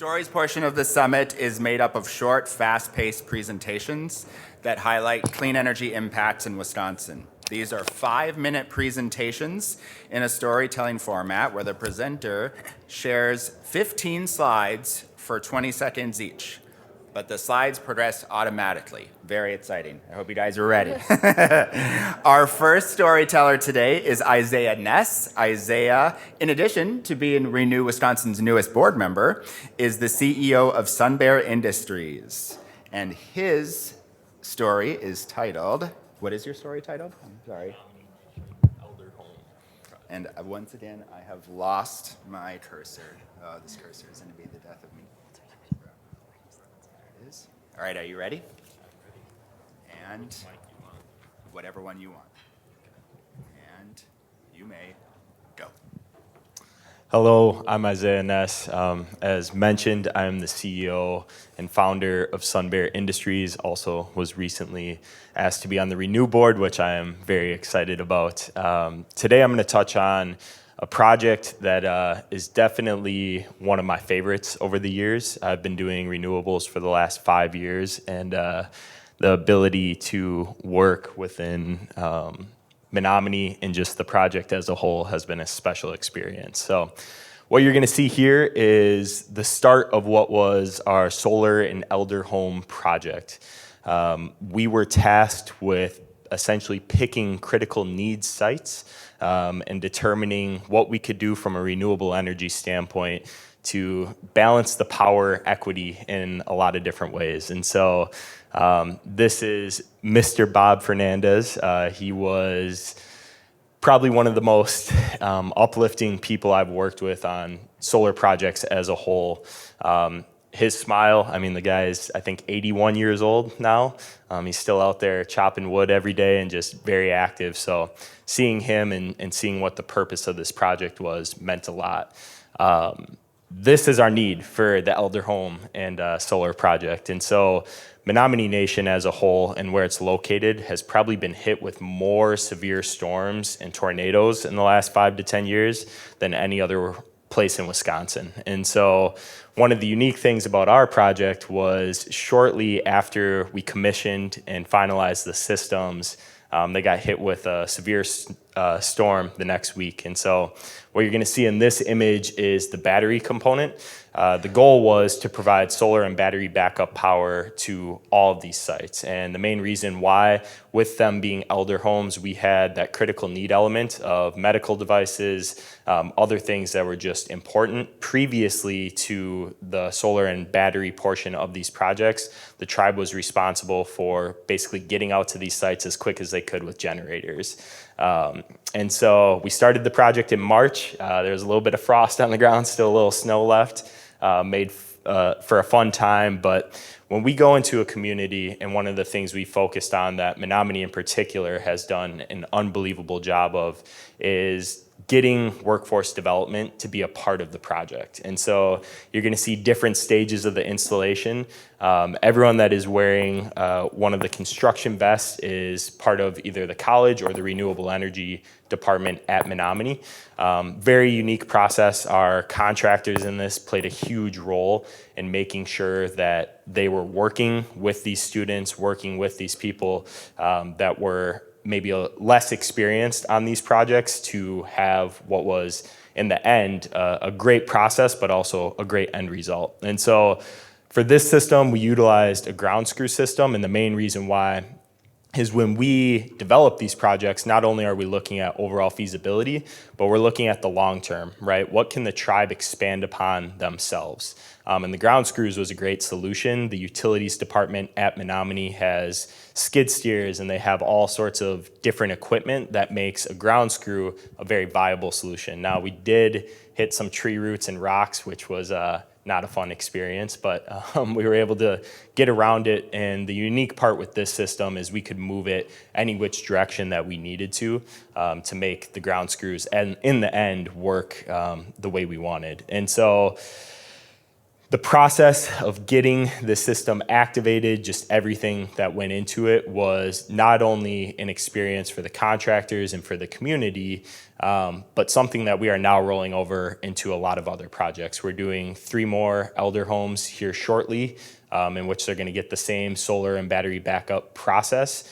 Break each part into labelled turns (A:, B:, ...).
A: stories portion of the summit is made up of short, fast-paced presentations that highlight clean energy impacts in Wisconsin. These are 5-minute presentations in a storytelling format where the presenter shares 15 slides for 20 seconds each. But the slides progress automatically. Very exciting. I hope you guys are ready. Our first storyteller today is Isaiah Ness. Isaiah, in addition to being Renew Wisconsin's newest board member, is the CEO of Sun Bear Industries. And his story is titled, what is your story titled? I'm sorry.
B: Elder Home.
A: And once again, I have lost my cursor. Oh, this cursor is going to be the death of me. All right, are you ready? And whatever one you want. And you may go.
B: Hello, I'm Isaiah Ness. As mentioned, I'm the CEO and founder of Sun Bear Industries. Also was recently asked to be on the Renew board, which I am very excited about. Today I'm going to touch on a project that is definitely one of my favorites over the years. I've been doing renewables for the last 5 years, and the ability to work within Menominee and just the project as a whole has been a special experience. So what you're going to see here is the start of what was our solar and elder home project. We were tasked with essentially picking critical needs sites and determining what we could do from a renewable energy standpoint to balance the power equity in a lot of different ways. And so this is Mr. Bob Fernandez. He was probably one of the most uplifting people I've worked with on solar projects as a whole. His smile, I mean, the guy's, I think, 81 years old now. He's still out there chopping wood every day and just very active. So seeing him and seeing what the purpose of this project was meant a lot. This is our need for the elder home and solar project. And so Menominee Nation as a whole and where it's located has probably been hit with more severe storms and tornadoes in the last 5 to 10 years than any other place in Wisconsin. And so one of the unique things about our project was shortly after we commissioned and finalized the systems, they got hit with a severe storm the next week. And so what you're going to see in this image is the battery component. The goal was to provide solar and battery backup power to all of these sites. And the main reason why, with them being elder homes, we had that critical need element of medical devices, other things that were just important. Previously to the solar and battery portion of these projects, the tribe was responsible for basically getting out to these sites as quick as they could with generators. And so we started the project in March. There was a little bit of frost on the ground, still a little snow left, made for a fun time. But when we go into a community, and one of the things we focused on that Menominee in particular has done an unbelievable job of is getting workforce development to be a part of the project. And so you're going to see different stages of the installation. Everyone that is wearing one of the construction vests is part of either the college or the renewable energy department at Menominee. Very unique process. Our contractors in this played a huge role in making sure that they were working with these students, working with these people that were maybe less experienced on these projects to have what was, in the end, a great process, but also a great end result. And so for this system, we utilized a ground screw system, and the main reason why is when we develop these projects, not only are we looking at overall feasibility, but we're looking at the long term, right? What can the tribe expand upon themselves? And the ground screws was a great solution. The utilities department at Menominee has skid steers, and they have all sorts of different equipment that makes a ground screw a very viable solution. Now, we did hit some tree roots and rocks, which was not a fun experience, but we were able to get around it. And the unique part with this system is we could move it any which direction that we needed to make the ground screws and in the end work the way we wanted. And so The process of getting the system activated, just everything that went into it, was not only an experience for the contractors and for the community, but something that we are now rolling over into a lot of other projects. We're doing 3 more elder homes here shortly, in which they're going to get the same solar and battery backup process.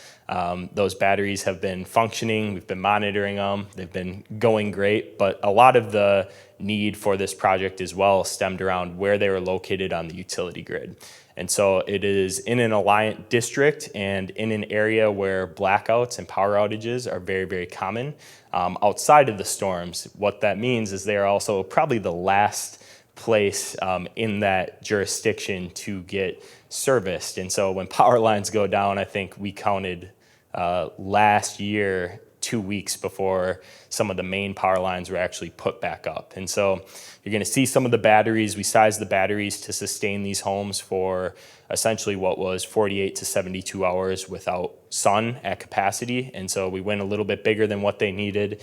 B: Those batteries have been functioning, we've been monitoring them, they've been going great, but a lot of the need for this project as well stemmed around where they were located on the utility grid. And so it is in an Alliant district and in an area where blackouts and power outages are very, very common. Outside of the storms, what that means is they are also probably the last place in that jurisdiction to get serviced. And so when power lines go down, I think we counted last year 2 weeks before some of the main power lines were actually put back up. And so you're going to see some of the batteries. We sized the batteries to sustain these homes for essentially what was 48 to 72 hours without sun at capacity. And so we went a little bit bigger than what they needed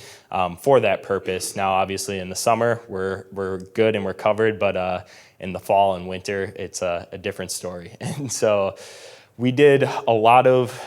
B: for that purpose. Now, obviously in the summer, we're good and we're covered, but in the fall and winter, it's a different story. And so we did a lot of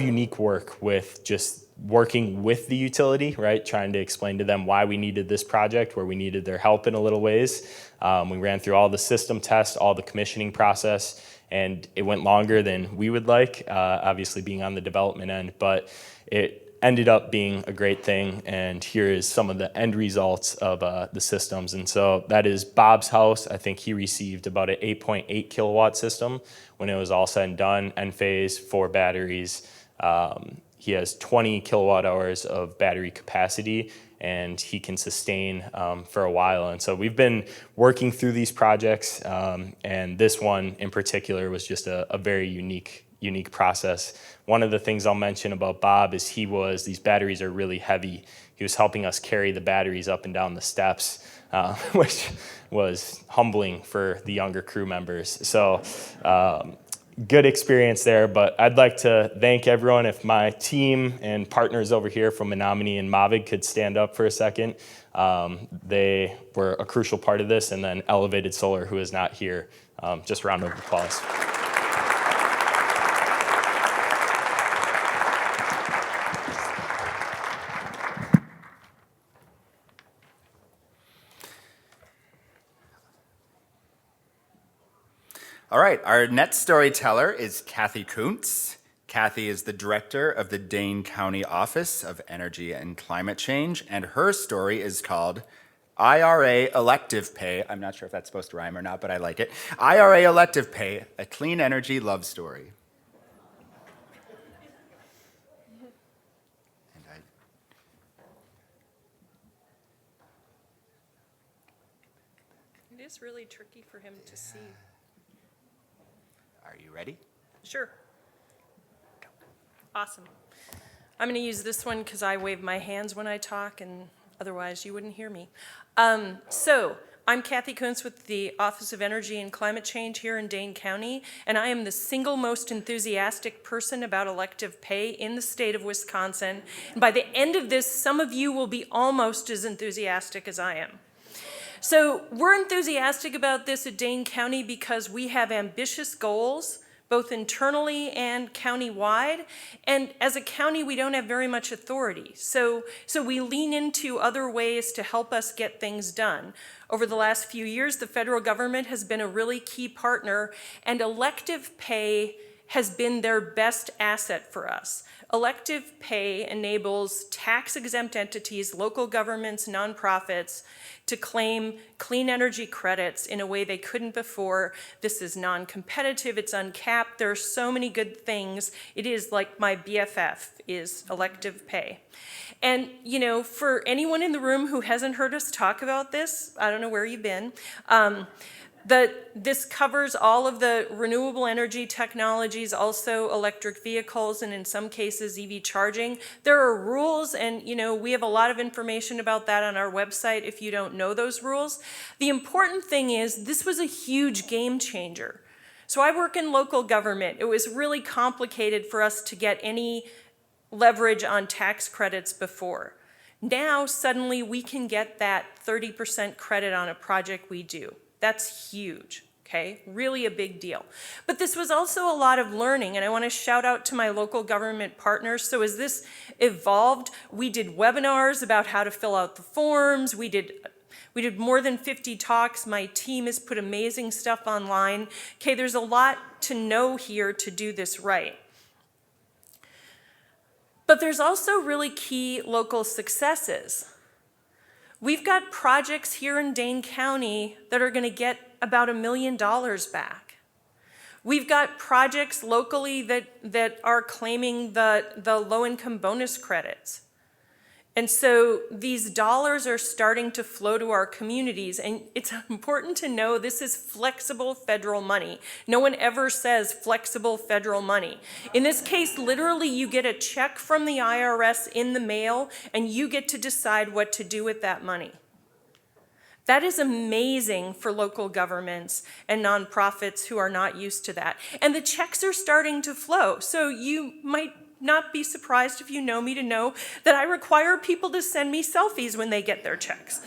B: unique work with just working with the utility, right? Trying to explain to them why we needed this project, where we needed their help in a little ways. We ran through all the system tests, all the commissioning process, and it went longer than we would like, obviously being on the development end, but it ended up being a great thing. And here is some of the end results of the systems. And so that is Bob's house. I think he received about an 8.8 kilowatt system when it was all said and done, end phase, 4 batteries. He has 20 kilowatt hours of battery capacity, and he can sustain for a while. And so we've been working through these projects, and this one in particular was just a very unique process. One of the things I'll mention about Bob is these batteries are really heavy. He was helping us carry the batteries up and down the steps, which was humbling for the younger crew members. So good experience there, but I'd like to thank everyone. If my team and partners over here from Menominee and Mavid could stand up for a second. They were a crucial part of this, and then Elevated Solar, who is not here. Just a round of applause.
A: All right, our next storyteller is Kathy Kuntz. Kathy is the director of the Dane County Office of Energy and Climate Change, and her story is called IRA Elective Pay. I'm not sure if that's supposed to rhyme or not, but I like it. IRA Elective Pay, a clean energy love story.
C: It is really tricky for him to see.
A: Are you ready?
C: Sure. Awesome. I'm going to use this one because I wave my hands when I talk, and otherwise you wouldn't hear me. So I'm Kathy Kuntz with the Office of Energy and Climate Change here in Dane County, and I am the single most enthusiastic person about elective pay in the state of Wisconsin. And by the end of this, some of you will be almost as enthusiastic as I am. So we're enthusiastic about this at Dane County because we have ambitious goals, both internally and county-wide. And as a county, we don't have very much authority. So we lean into other ways to help us get things done. Over the last few years, the federal government has been a really key partner, and elective pay has been their best asset for us. Elective pay enables tax-exempt entities, local governments, nonprofits, to claim clean energy credits in a way they couldn't before. This is non-competitive, it's uncapped, there are so many good things. It is like my BFF is elective pay. And you know, for anyone in the room who hasn't heard us talk about this, I don't know where you've been, this covers all of the renewable energy technologies, also electric vehicles, and in some cases EV charging. There are rules, and you know, we have a lot of information about that on our website if you don't know those rules. The important thing is this was a huge game changer. So I work in local government. It was really complicated for us to get any leverage on tax credits before. Now, suddenly, we can get that 30% credit on a project we do. That's huge. Okay, really a big deal. But this was also a lot of learning, and I want to shout out to my local government partners. So as this evolved, we did webinars about how to fill out the forms. We did more than 50 talks. My team has put amazing stuff online. Okay, there's a lot to know here to do this right. But there's also really key local successes. We've got projects here in Dane County that are going to get about $1 million back. We've got projects locally that are claiming the low-income bonus credits. And so these dollars are starting to flow to our communities, and it's important to know this is flexible federal money. No one ever says flexible federal money. In this case, literally you get a check from the IRS in the mail, and you get to decide what to do with that money. That is amazing for local governments and nonprofits who are not used to that. And the checks are starting to flow. So you might not be surprised if you know me to know that I require people to send me selfies when they get their checks.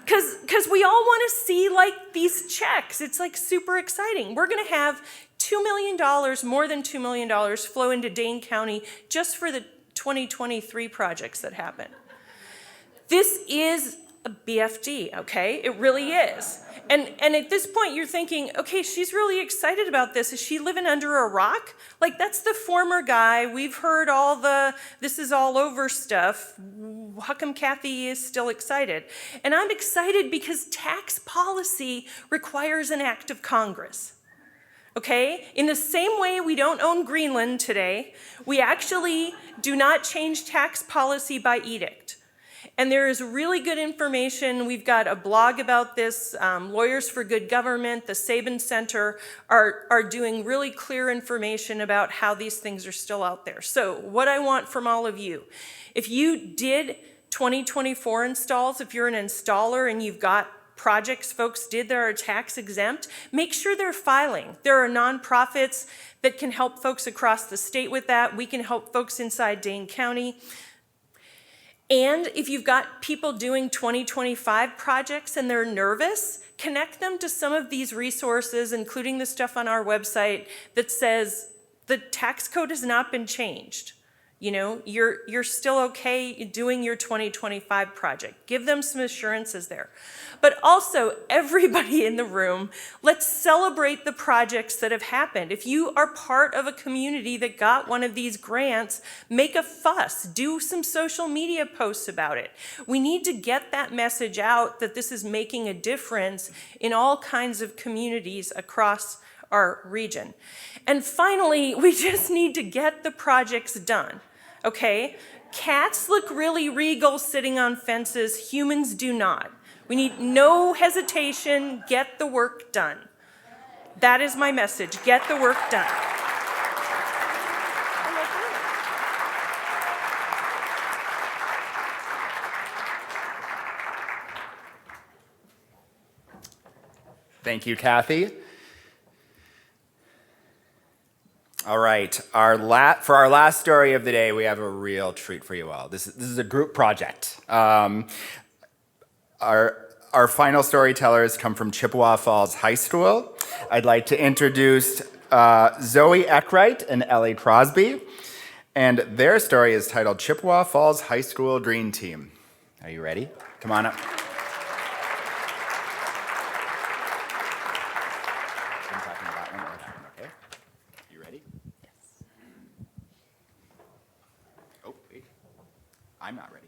C: Because we all want to see like these checks. It's like super exciting. We're going to have $2 million, more than $2 million flow into Dane County just for the 2023 projects that happen. This is a BFD, okay? It really is. And at this point, you're thinking, okay, she's really excited about this. Is she living under a rock? Like, that's the former guy. We've heard all the this is all over stuff. How come Kathy is still excited? And I'm excited because tax policy requires an act of Congress. Okay? In the same way we don't own Greenland today, we actually do not change tax policy by edict. And there is really good information. We've got a blog about this. Lawyers for Good Government, the Sabin Center are doing really clear information about how these things are still out there. So what I want from all of you, if you did 2024 installs, if you're an installer and you've got projects folks did that are tax exempt, make sure they're filing. There are nonprofits that can help folks across the state with that. We can help folks inside Dane County. And if you've got people doing 2025 projects and they're nervous, connect them to some of these resources, including the stuff on our website that says the tax code has not been changed. You know, you're still okay doing your 2025 project. Give them some assurances there. But also, everybody in the room, let's celebrate the projects that have happened. If you are part of a community that got one of these grants, make a fuss. Do some social media posts about it. We need to get that message out that this is making a difference in all kinds of communities across our region. And finally, we just need to get the projects done, okay? Cats look really regal sitting on fences, humans do not. We need no hesitation, get the work done. That is my message, get the work done.
A: Thank you, Kathy. All right, for our last story of the day, we have a real treat for you all. This is a group project. Our final storytellers come from Chippewa Falls High School. I'd like to introduce Zoe Eckwright and Ellie Crosby, and their story is titled Chippewa Falls High School Green Team. Are you ready? Come on up. I'm talking about one or that one, okay? You ready? Yes. Oh, wait. I'm not ready.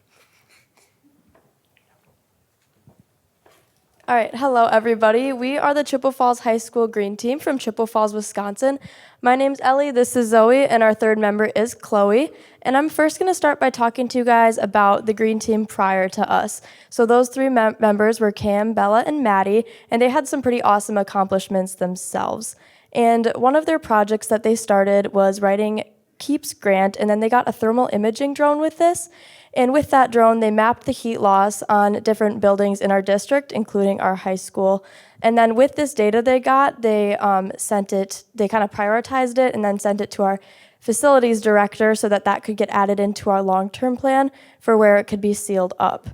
D: All right, hello everybody. We are the Chippewa Falls High School Green Team from Chippewa Falls, Wisconsin. My name's Ellie, this is Zoe, and our third member is Chloe. And I'm first gonna start by talking to you guys about the Green Team prior to us. So those three members were Cam, Bella, and Maddie, and they had some pretty awesome accomplishments themselves. And one of their projects that they started was writing KEEPS grant, and then they got a thermal imaging drone with this. And with that drone, they mapped the heat loss on different buildings in our district, including our high school. And then with this data they got, they sent it, they kind of prioritized it and then sent it to our facilities director so that that could get added into our long-term plan for where it could be sealed up.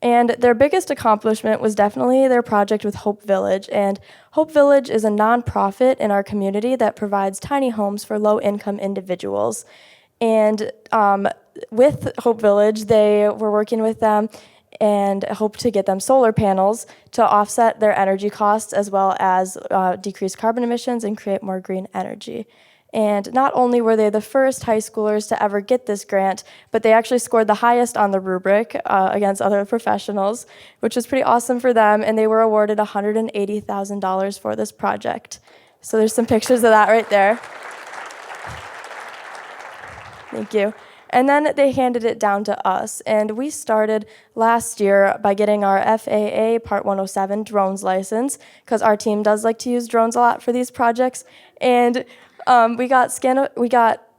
D: And their biggest accomplishment was definitely their project with Hope Village. And Hope Village is a nonprofit in our community that provides tiny homes for low-income individuals. And with Hope Village, they were working with them and hope to get them solar panels to offset their energy costs as well as decrease carbon emissions and create more green energy. And not only were they the first high schoolers to ever get this grant, but they actually scored the highest on the rubric against other professionals, which was pretty awesome for them, and they were awarded $180,000 for this project. So there's some pictures of that right there. Thank you. And then they handed it down to us, and we started last year by getting our FAA Part 107 drones license, because our team does like to use drones a lot for these projects. And we got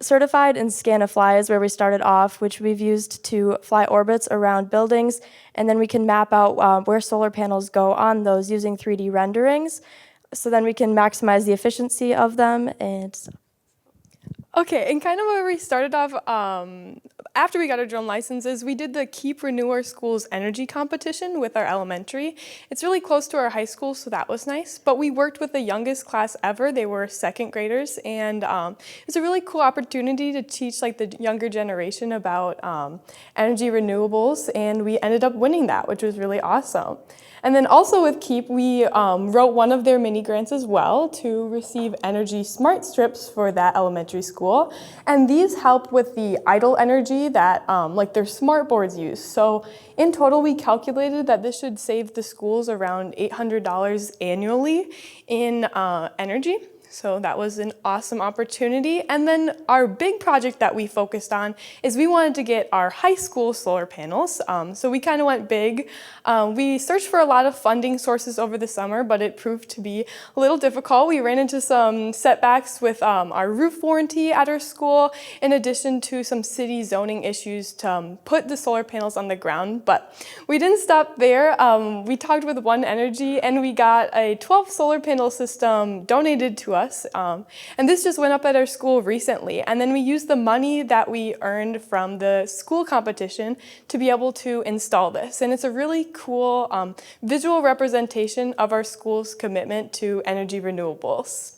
D: certified in Scanifly is where we started off, which we've used to fly orbits around buildings, and then we can map out where solar panels go on those using 3D renderings, so then we can maximize the efficiency of them and stuff.
E: Okay, and kind of where we started off, after we got our drone licenses, we did the Keep Renew Our Schools energy competition with our elementary. It's really close to our high school, so that was nice. But we worked with the youngest class ever. They were second graders, and it was a really cool opportunity to teach like the younger generation about energy renewables, and we ended up winning that, which was really awesome. And then also with Keep, we wrote one of their mini grants as well to receive energy smart strips for that elementary school. And these help with the idle energy that like their smart boards use. So in total, we calculated that this should save the schools around $800 annually in energy. So that was an awesome opportunity. And then our big project that we focused on is we wanted to get our high school solar panels. So we kind of went big. We searched for a lot of funding sources over the summer, but it proved to be a little difficult. We ran into some setbacks with our roof warranty at our school, in addition to some city zoning issues to put the solar panels on the ground. But we didn't stop there. We talked with One Energy, and we got a 12 solar panel system donated to us. And this just went up at our school recently. And then we used the money that we earned from the school competition to be able to install this. And it's a really cool visual representation of our school's commitment to energy renewables.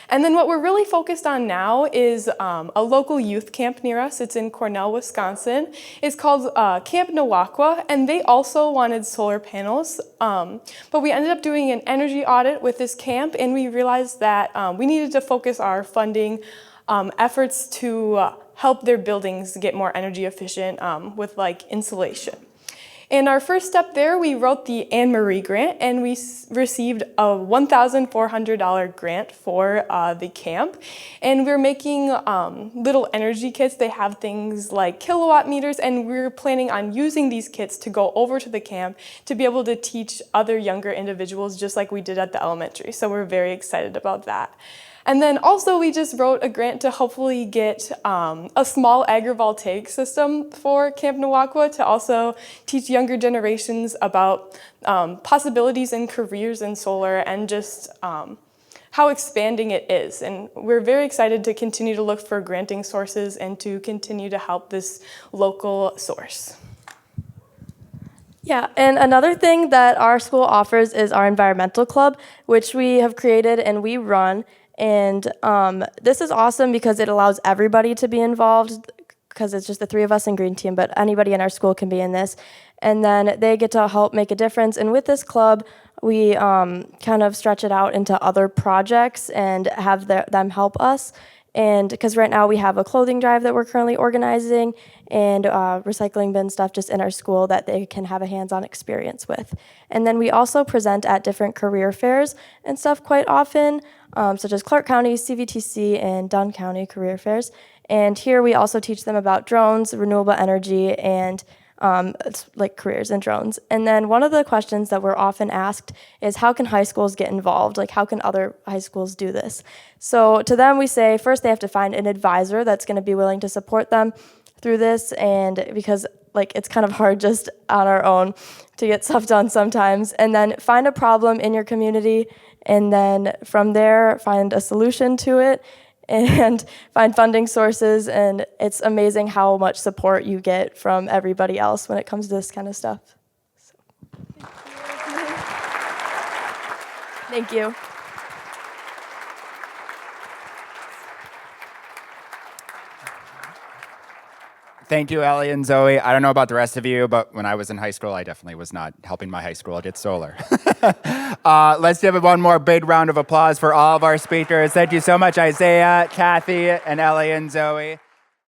E: And then what we're really focused on now is a local youth camp near us. It's in Cornell, Wisconsin. It's called Camp Nawakwa, and they also wanted solar panels. But we ended up doing an energy audit with this camp, and we realized that we needed to focus our funding efforts to help their buildings get more energy efficient with like insulation. In our first step there, we wrote the Anne Marie grant, and we received a $1,400 grant for the camp. And we're making little energy kits. They have things like kilowatt meters, and we're planning on using these kits to go over to the camp to be able to teach other younger individuals just like we did at the elementary. So we're very excited about that. And then also we just wrote a grant to hopefully get a small agrivoltaic system for Camp Nawakwa to also teach younger generations about possibilities and careers in solar and just how expanding it is. And we're very excited to continue to look for granting sources and to continue to help this local source.
D: Yeah, and another thing that our school offers is our environmental club, which we have created and we run. And this is awesome because it allows everybody to be involved, because it's just the three of us in Green Team, but anybody in our school can be in this. And then they get to help make a difference. And with this club, we kind of stretch it out into other projects and have them help us. And because right now we have a clothing drive that we're currently organizing and recycling bin stuff just in our school that they can have a hands-on experience with. And then we also present at different career fairs and stuff quite often, such as Clark County, CVTC, and Dunn County career fairs. And here we also teach them about drones, renewable energy, and it's like careers in drones. And then one of the questions that we're often asked is, how can high schools get involved? Like, how can other high schools do this? So to them, we say first they have to find an advisor that's going to be willing to support them through this, and because like it's kind of hard just on our own to get stuff done sometimes. And then find a problem in your community, and then from there find a solution to it and find funding sources. And it's amazing how much support you get from everybody else when it comes to this kind of stuff. So. Thank you.
A: Thank you, Ellie and Zoe. I don't know about the rest of you, but when I was in high school, I definitely was not helping my high school get solar. Let's give it one more big round of applause for all of our speakers. Thank you so much, Isaiah, Kathy, and Ellie and Zoe.